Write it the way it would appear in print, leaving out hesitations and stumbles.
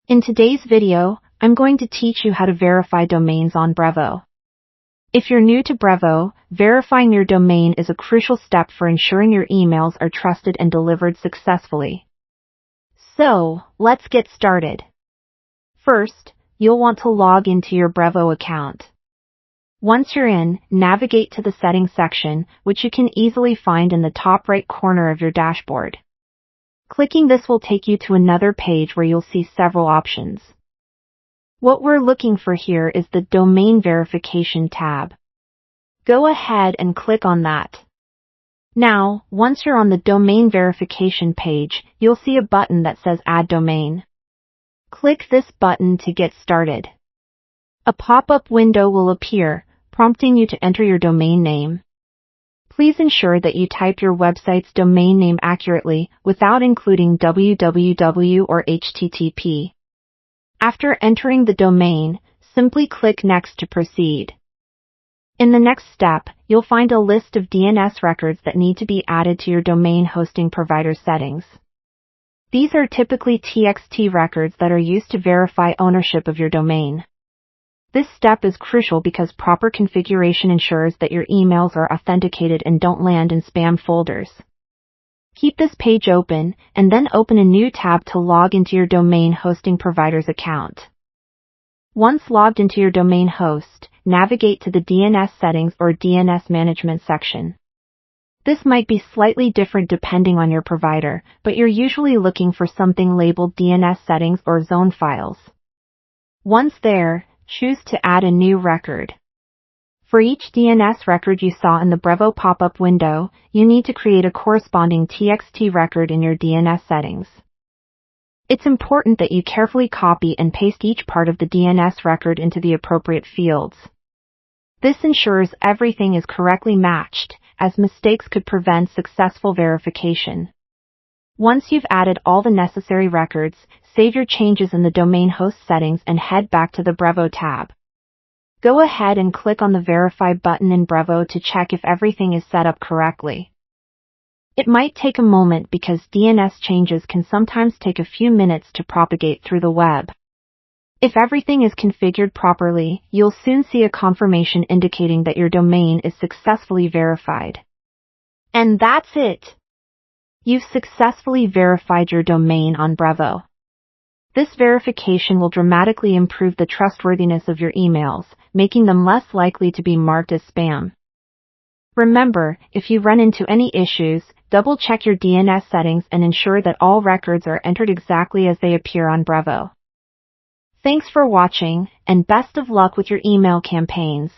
In today's video, I'm going to teach you how to verify domains on Brevo. If you're new to Brevo, verifying your domain is a crucial step for ensuring your emails are trusted and delivered successfully. So, let's get started. First, you'll want to log into your Brevo account. Once you're in, navigate to the Settings section, which you can easily find in the top right corner of your dashboard. Clicking this will take you to another page where you'll see several options. What we're looking for here is the Domain Verification tab. Go ahead and click on that. Now, once you're on the Domain Verification page, you'll see a button that says Add Domain. Click this button to get started. A pop-up window will appear, prompting you to enter your domain name. Please ensure that you type your website's domain name accurately without including www or http. After entering the domain, simply click Next to proceed. In the next step, you'll find a list of DNS records that need to be added to your domain hosting provider settings. These are typically TXT records that are used to verify ownership of your domain. This step is crucial because proper configuration ensures that your emails are authenticated and don't land in spam folders. Keep this page open, and then open a new tab to log into your domain hosting provider's account. Once logged into your domain host, navigate to the DNS Settings or DNS Management section. This might be slightly different depending on your provider, but you're usually looking for something labeled DNS Settings or Zone Files. Once there, choose to add a new record. For each DNS record you saw in the Brevo pop-up window, you need to create a corresponding TXT record in your DNS settings. It's important that you carefully copy and paste each part of the DNS record into the appropriate fields. This ensures everything is correctly matched, as mistakes could prevent successful verification. Once you've added all the necessary records, save your changes in the domain host settings and head back to the Brevo tab. Go ahead and click on the Verify button in Brevo to check if everything is set up correctly. It might take a moment because DNS changes can sometimes take a few minutes to propagate through the web. If everything is configured properly, you'll soon see a confirmation indicating that your domain is successfully verified. And that's it! You've successfully verified your domain on Brevo. This verification will dramatically improve the trustworthiness of your emails, making them less likely to be marked as spam. Remember, if you run into any issues, double-check your DNS settings and ensure that all records are entered exactly as they appear on Brevo. Thanks for watching, and best of luck with your email campaigns.